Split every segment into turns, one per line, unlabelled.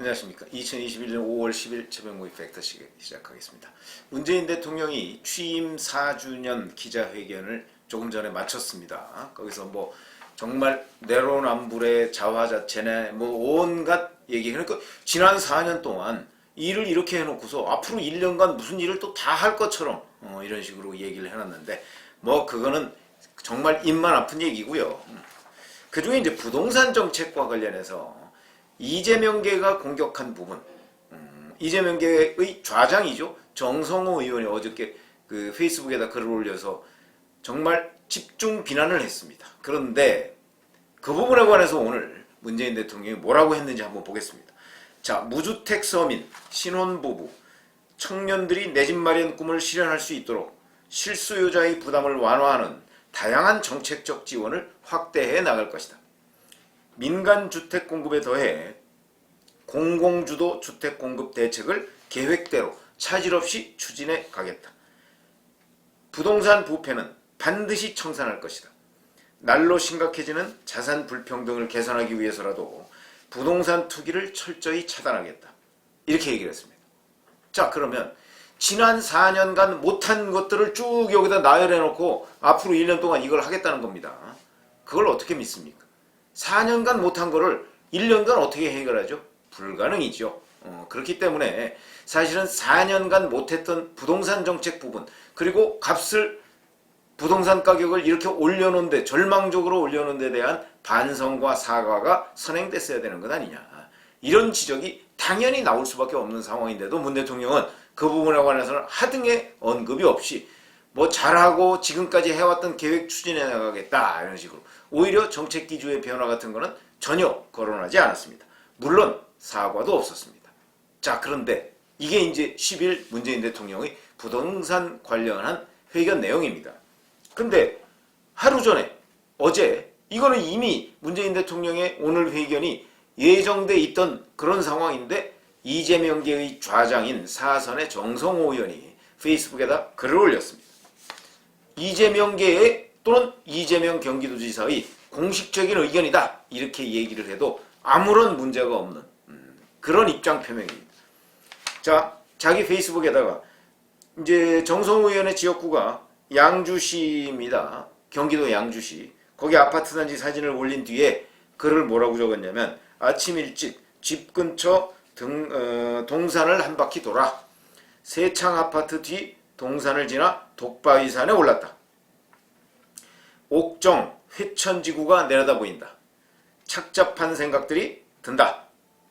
안녕하십니까. 2021년 5월 10일 최병무의 팩터 시작하겠습니다. 문재인 대통령이 취임 4주년 기자회견을 조금 전에 마쳤습니다. 거기서 뭐 정말 내로남불의 자화자찬에 뭐 온갖 얘기, 그러니까 지난 4년 동안 일을 이렇게 해놓고서 앞으로 1년간 무슨 일을 또 다 할 것처럼 이런 식으로 얘기를 해놨는데, 뭐 그거는 정말 입만 아픈 얘기고요. 그중에 이제 부동산 정책과 관련해서 이재명계가 공격한 부분, 이재명계의 좌장이죠. 정성호 의원이 어저께 그 페이스북에다 글을 올려서 정말 집중 비난을 했습니다. 그런데 그 부분에 관해서 오늘 문재인 대통령이 뭐라고 했는지 한번 보겠습니다. 자, 무주택 서민, 신혼부부, 청년들이 내 집 마련 꿈을 실현할 수 있도록 실수요자의 부담을 완화하는 다양한 정책적 지원을 확대해 나갈 것이다. 민간 주택 공급에 더해 공공주도 주택 공급 대책을 계획대로 차질 없이 추진해 가겠다. 부동산 부패는 반드시 청산할 것이다. 날로 심각해지는 자산 불평등을 개선하기 위해서라도 부동산 투기를 철저히 차단하겠다. 이렇게 얘기를 했습니다. 자, 그러면 지난 4년간 못한 것들을 쭉 여기다 나열해 놓고 앞으로 1년 동안 이걸 하겠다는 겁니다. 그걸 어떻게 믿습니까? 4년간 못한 거를 1년간 어떻게 해결하죠? 불가능이죠. 그렇기 때문에 사실은 4년간 못했던 부동산 정책 부분, 그리고 부동산 가격을 이렇게 올려놓은 절망적으로 올려놓은 데 대한 반성과 사과가 선행됐어야 되는 것 아니냐. 이런 지적이 당연히 나올 수밖에 없는 상황인데도 문 대통령은 그 부분에 관해서는 하등의 언급이 없이 뭐 잘하고 지금까지 해왔던 계획 추진해 나가겠다 이런 식으로, 오히려 정책 기조의 변화 같은 거는 전혀 거론하지 않았습니다. 물론 사과도 없었습니다. 자, 그런데 이게 이제 10일 문재인 대통령의 부동산 관련한 회견 내용입니다. 근데 하루 전에, 어제, 이거는 이미 문재인 대통령의 오늘 회견이 예정돼 있던 그런 상황인데, 이재명계의 좌장인 사선의 정성호 의원이 페이스북에다 글을 올렸습니다. 이재명계의 또는 이재명 경기도지사의 공식적인 의견이다, 이렇게 얘기를 해도 아무런 문제가 없는 그런 입장 표명입니다. 자, 자기 페이스북에다가 이제 정성호 의원의 지역구가 양주시입니다. 경기도 양주시. 거기 아파트 단지 사진을 올린 뒤에 글을 뭐라고 적었냐면, 아침 일찍 집 근처 동산을 한 바퀴 돌아 세창 아파트 뒤 동산을 지나 독바위산에 올랐다. 옥정 회천지구가 내려다 보인다. 착잡한 생각들이 든다.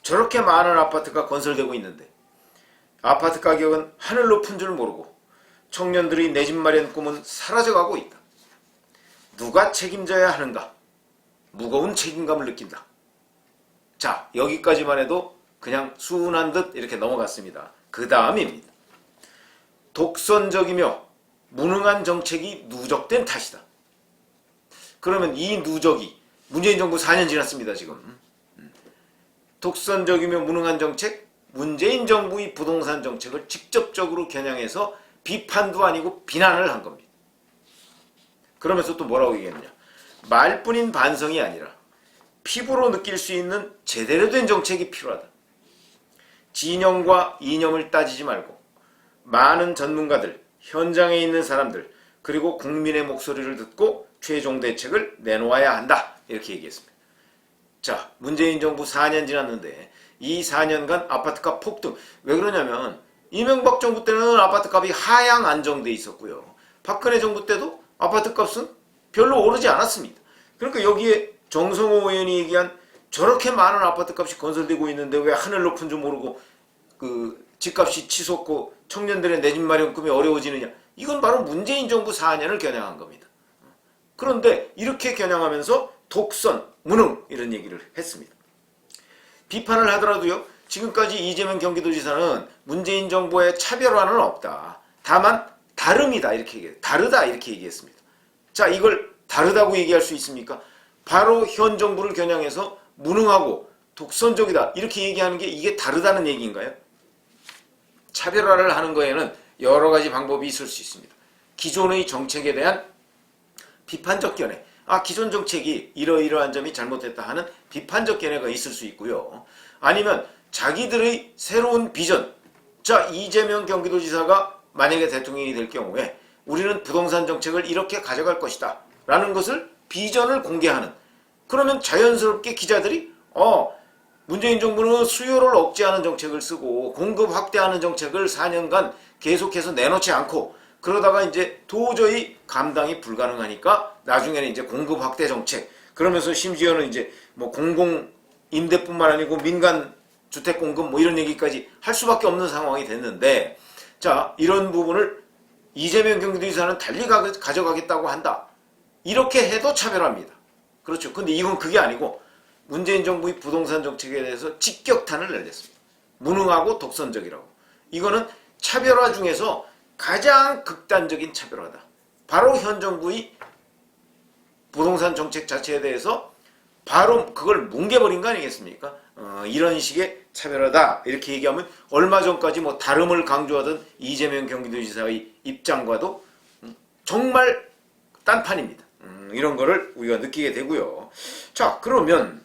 저렇게 많은 아파트가 건설되고 있는데 아파트 가격은 하늘 높은 줄 모르고 청년들이 내 집 마련 꿈은 사라져가고 있다. 누가 책임져야 하는가? 무거운 책임감을 느낀다. 자, 여기까지만 해도 그냥 순한 듯 이렇게 넘어갔습니다. 그 다음입니다. 독선적이며 무능한 정책이 누적된 탓이다. 그러면 이 누적이 문재인 정부 4년 지났습니다, 지금. 독선적이며 무능한 정책, 문재인 정부의 부동산 정책을 직접적으로 겨냥해서 비판도 아니고 비난을 한 겁니다. 그러면서 또 뭐라고 얘기했느냐. 말뿐인 반성이 아니라 피부로 느낄 수 있는 제대로 된 정책이 필요하다. 진영과 이념을 따지지 말고 많은 전문가들, 현장에 있는 사람들, 그리고 국민의 목소리를 듣고 최종 대책을 내놓아야 한다. 이렇게 얘기했습니다. 자, 문재인 정부 4년 지났는데 이 4년간 아파트값 폭등. 왜 그러냐면 이명박 정부 때는 아파트값이 하향 안정돼 있었고요. 박근혜 정부 때도 아파트값은 별로 오르지 않았습니다. 그러니까 여기에 정성호 의원이 얘기한 저렇게 많은 아파트값이 건설되고 있는데 왜 하늘 높은 줄 모르고 그 집값이 치솟고 청년들의 내 집 마련 꿈이 어려워지느냐. 이건 바로 문재인 정부 4년을 겨냥한 겁니다. 그런데 이렇게 겨냥하면서 독선, 무능 이런 얘기를 했습니다. 비판을 하더라도요, 지금까지 이재명 경기도지사는 문재인 정부의 차별화는 없다. 다만 다름이다 이렇게 얘기해요. 다르다 이렇게 얘기했습니다. 자, 이걸 다르다고 얘기할 수 있습니까? 바로 현 정부를 겨냥해서 무능하고 독선적이다 이렇게 얘기하는 게 이게 다르다는 얘기인가요? 차별화를 하는 거에는 여러 가지 방법이 있을 수 있습니다. 기존의 정책에 대한 비판적 견해, 기존 정책이 이러이러한 점이 잘못됐다 하는 비판적 견해가 있을 수 있고요. 아니면 자기들의 새로운 비전. 자, 이재명 경기도지사가 만약에 대통령이 될 경우에 우리는 부동산 정책을 이렇게 가져갈 것이다 라는 것을 비전을 공개하는, 그러면 자연스럽게 기자들이 문재인 정부는 수요를 억제하는 정책을 쓰고 공급 확대하는 정책을 4년간 계속해서 내놓지 않고, 그러다가 이제 도저히 감당이 불가능하니까 나중에는 이제 공급 확대 정책, 그러면서 심지어는 이제 뭐 공공 임대뿐만 아니고 민간 주택 공급 뭐 이런 얘기까지 할 수밖에 없는 상황이 됐는데, 자, 이런 부분을 이재명 경기도지사는 달리 가져가겠다고 한다. 이렇게 해도 차별합니다. 그렇죠. 근데 이건 그게 아니고 문재인 정부의 부동산 정책에 대해서 직격탄을 날렸습니다. 무능하고 독선적이라고. 이거는 차별화 중에서 가장 극단적인 차별화다. 바로 현 정부의 부동산 정책 자체에 대해서 바로 그걸 뭉개버린 거 아니겠습니까? 이런 식의 차별화다 이렇게 얘기하면 얼마 전까지 뭐 다름을 강조하던 이재명 경기도지사의 입장과도 정말 딴판입니다. 이런 거를 우리가 느끼게 되고요. 자, 그러면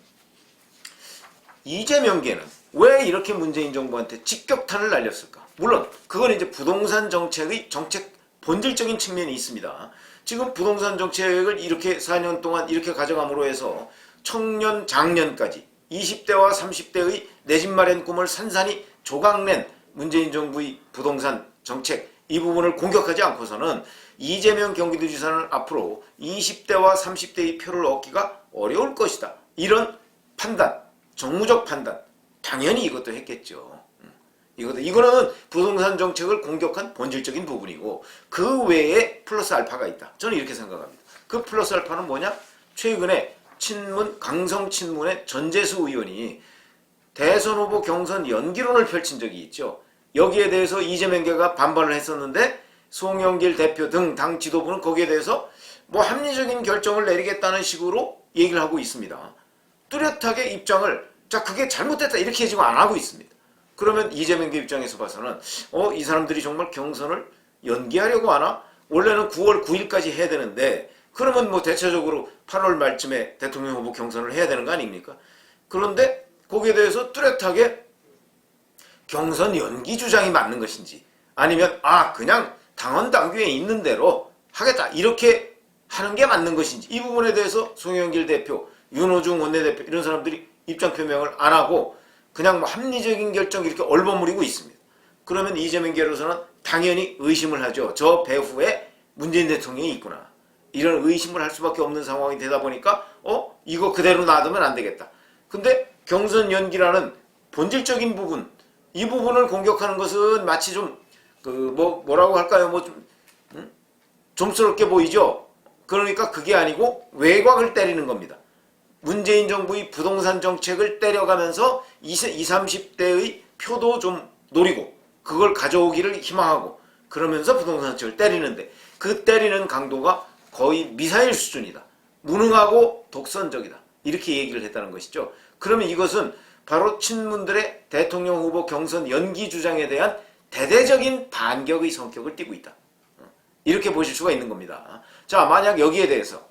이재명계는 왜 이렇게 문재인 정부한테 직격탄을 날렸을까? 물론 그건 이제 부동산 정책의 본질적인 측면이 있습니다. 지금 부동산 정책을 이렇게 4년 동안 이렇게 가져감으로 해서 청년, 장년까지 20대와 30대의 내 집 마련 꿈을 산산히 조각낸 문재인 정부의 부동산 정책, 이 부분을 공격하지 않고서는 이재명 경기도지사는 앞으로 20대와 30대의 표를 얻기가 어려울 것이다. 이런 판단, 정무적 판단, 당연히 이것도 했겠죠. 이거는 부동산 정책을 공격한 본질적인 부분이고, 그 외에 플러스 알파가 있다. 저는 이렇게 생각합니다. 그 플러스 알파는 뭐냐? 최근에 강성 친문의 전재수 의원이 대선 후보 경선 연기론을 펼친 적이 있죠. 여기에 대해서 이재명계가 반발을 했었는데 송영길 대표 등 당 지도부는 거기에 대해서 뭐 합리적인 결정을 내리겠다는 식으로 얘기를 하고 있습니다. 뚜렷하게 입장을, 자, 그게 잘못됐다 이렇게 지금 안 하고 있습니다. 그러면 이재명계 입장에서 봐서는 이 사람들이 정말 경선을 연기하려고 하나? 원래는 9월 9일까지 해야 되는데 그러면 뭐 대체적으로 8월 말쯤에 대통령 후보 경선을 해야 되는 거 아닙니까? 그런데 거기에 대해서 뚜렷하게 경선 연기 주장이 맞는 것인지, 아니면 그냥 당원 당규에 있는 대로 하겠다 이렇게 하는 게 맞는 것인지, 이 부분에 대해서 송영길 대표, 윤호중 원내대표 이런 사람들이 입장 표명을 안 하고 그냥 뭐 합리적인 결정 이렇게 얼버무리고 있습니다. 그러면 이재명계로서는 당연히 의심을 하죠. 저 배후에 문재인 대통령이 있구나. 이런 의심을 할 수밖에 없는 상황이 되다 보니까 이거 그대로 놔두면 안 되겠다. 근데 경선 연기라는 본질적인 부분, 이 부분을 공격하는 것은 마치 좀 뭐라고 할까요? 좀스럽게 보이죠? 그러니까 그게 아니고 외곽을 때리는 겁니다. 문재인 정부의 부동산 정책을 때려가면서 20, 30대의 표도 좀 노리고 그걸 가져오기를 희망하고 그러면서 부동산 정책을 때리는데, 그 때리는 강도가 거의 미사일 수준이다. 무능하고 독선적이다. 이렇게 얘기를 했다는 것이죠. 그러면 이것은 바로 친문들의 대통령 후보 경선 연기 주장에 대한 대대적인 반격의 성격을 띠고 있다. 이렇게 보실 수가 있는 겁니다. 자, 만약 여기에 대해서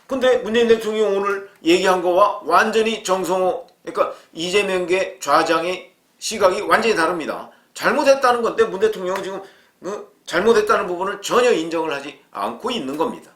근데 문재인 대통령이 오늘 얘기한 거와 완전히 정성호, 그러니까 이재명계 좌장의 시각이 완전히 다릅니다. 잘못했다는 건데 문 대통령은 지금 잘못했다는 부분을 전혀 인정을 하지 않고 있는 겁니다.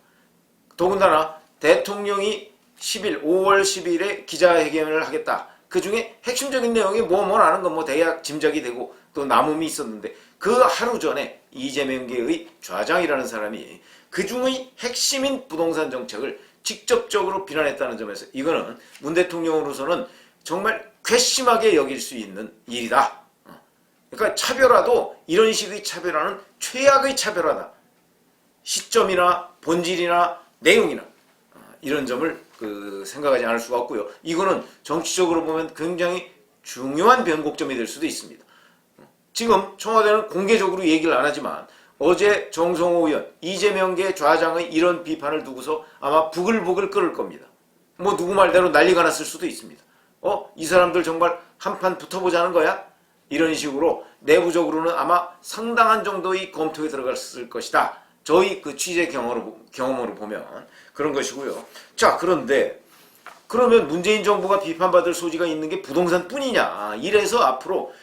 더군다나 대통령이 5월 10일에 기자회견을 하겠다. 그 중에 핵심적인 내용이 뭐라는 건 뭐 대략 짐작이 되고 또 남음이 있었는데, 그 하루 전에 이재명계의 좌장이라는 사람이 그 중의 핵심인 부동산 정책을 직접적으로 비난했다는 점에서 이거는 문 대통령으로서는 정말 괘씸하게 여길 수 있는 일이다. 그러니까 차별화도 이런 식의 차별화는 최악의 차별화다. 시점이나 본질이나 내용이나 이런 점을 생각하지 않을 수가 없고요. 이거는 정치적으로 보면 굉장히 중요한 변곡점이 될 수도 있습니다. 지금 청와대는 공개적으로 얘기를 안 하지만 어제 정성호 의원, 이재명계 좌장의 이런 비판을 두고서 아마 부글부글 끓을 겁니다. 뭐 누구 말대로 난리가 났을 수도 있습니다. 이 사람들 정말 한판 붙어보자는 거야? 이런 식으로 내부적으로는 아마 상당한 정도의 검토에 들어갔을 것이다. 저희 그 취재 경험으로 보면 그런 것이고요. 자, 그런데 그러면 문재인 정부가 비판받을 소지가 있는 게 부동산뿐이냐. 이래서 앞으로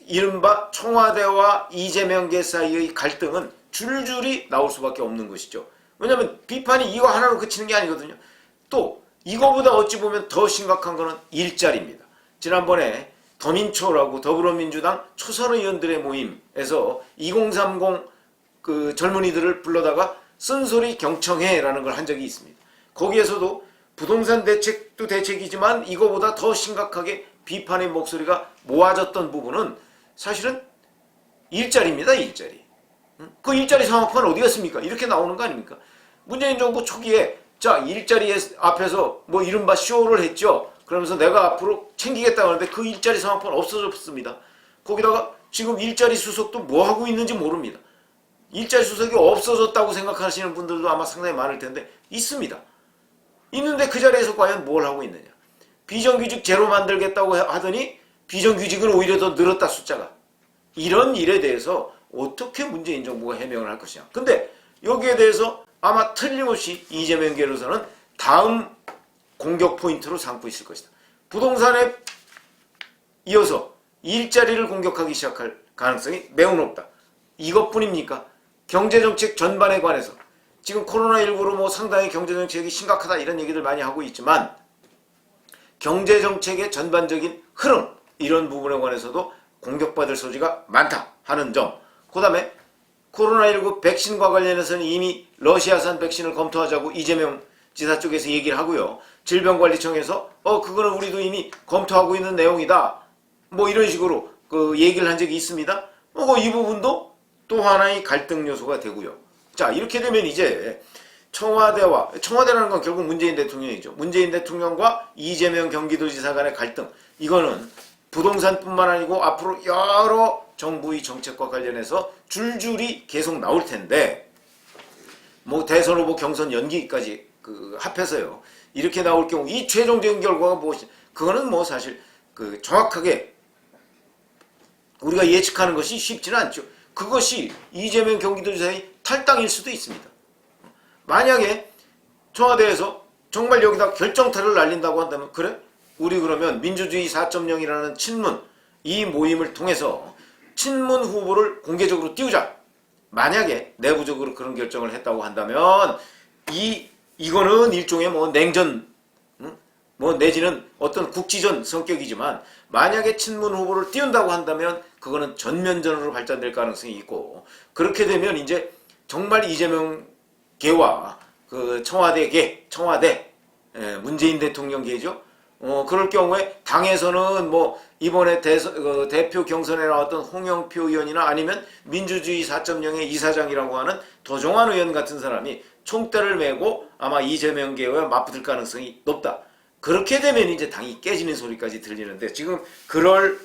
이른바 청와대와 이재명계 사이의 갈등은 줄줄이 나올 수밖에 없는 것이죠. 왜냐하면 비판이 이거 하나로 그치는 게 아니거든요. 또 이거보다 어찌 보면 더 심각한 거는 일자리입니다. 지난번에 더민초라고 더불어민주당 초선 의원들의 모임에서 2030 그 젊은이들을 불러다가 쓴소리 경청해라는 걸 한 적이 있습니다. 거기에서도 부동산 대책도 대책이지만 이거보다 더 심각하게 비판의 목소리가 모아졌던 부분은 사실은 일자리입니다. 일자리. 그 일자리 상황판 어디 갔습니까? 이렇게 나오는 거 아닙니까? 문재인 정부 초기에 자 일자리 앞에서 뭐 이른바 쇼를 했죠. 그러면서 내가 앞으로 챙기겠다고 하는데 그 일자리 상황판 없어졌습니다. 거기다가 지금 일자리 수석도 뭐 하고 있는지 모릅니다. 일자리 수석이 없어졌다고 생각하시는 분들도 아마 상당히 많을 텐데 있습니다. 있는데 그 자리에서 과연 뭘 하고 있느냐. 비정규직 제로 만들겠다고 하더니 비정규직은 오히려 더 늘었다 숫자가. 이런 일에 대해서 어떻게 문재인 정부가 해명을 할 것이냐. 근데 여기에 대해서 아마 틀림없이 이재명계로서는 다음 공격 포인트로 삼고 있을 것이다. 부동산에 이어서 일자리를 공격하기 시작할 가능성이 매우 높다. 이것뿐입니까? 경제정책 전반에 관해서 지금 코로나19로 뭐 상당히 경제정책이 심각하다 이런 얘기들 많이 하고 있지만 경제정책의 전반적인 흐름 이런 부분에 관해서도 공격받을 소지가 많다 하는 점. 그 다음에 코로나19 백신과 관련해서는 이미 러시아산 백신을 검토하자고 이재명 지사 쪽에서 얘기를 하고요. 질병관리청에서 그거는 우리도 이미 검토하고 있는 내용이다. 뭐 이런 식으로 그 얘기를 한 적이 있습니다. 이 부분도 또 하나의 갈등 요소가 되고요. 자, 이렇게 되면 이제 청와대라는 건 결국 문재인 대통령이죠. 문재인 대통령과 이재명 경기도지사 간의 갈등. 이거는 부동산뿐만 아니고 앞으로 여러 정부의 정책과 관련해서 줄줄이 계속 나올 텐데 뭐 대선 후보 경선 연기까지 합해서요. 이렇게 나올 경우 이 최종적인 결과가 무엇이 그거는 뭐 사실 정확하게 우리가 예측하는 것이 쉽지는 않죠. 그것이 이재명 경기도지사의 탈당일 수도 있습니다. 만약에 청와대에서 정말 여기다 결정타를 날린다고 한다면 그래? 우리 그러면 민주주의 4.0이라는 친문 이 모임을 통해서 친문 후보를 공개적으로 띄우자. 만약에 내부적으로 그런 결정을 했다고 한다면 이거는 일종의 뭐 냉전 뭐 내지는 어떤 국지전 성격이지만 만약에 친문 후보를 띄운다고 한다면 그거는 전면전으로 발전될 가능성이 있고 그렇게 되면 이제 정말 이재명 계와 그 청와대 문재인 대통령 계죠. 그럴 경우에 당에서는 뭐 이번에 대표 경선에 나왔던 홍영표 의원이나 아니면 민주주의 4.0의 이사장이라고 하는 도종환 의원 같은 사람이 총대를 메고 아마 이재명 계와 맞붙을 가능성이 높다. 그렇게 되면 이제 당이 깨지는 소리까지 들리는데 지금 그럴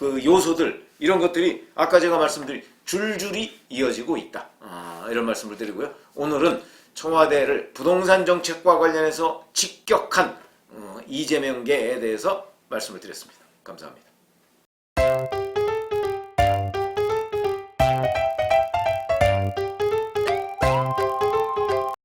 요소들 이런 것들이 아까 제가 말씀드린 줄줄이 이어지고 있다. 이런 말씀을 드리고요. 오늘은 청와대를 부동산 정책과 관련해서 직격한 이재명계에 대해서 말씀을 드렸습니다. 감사합니다.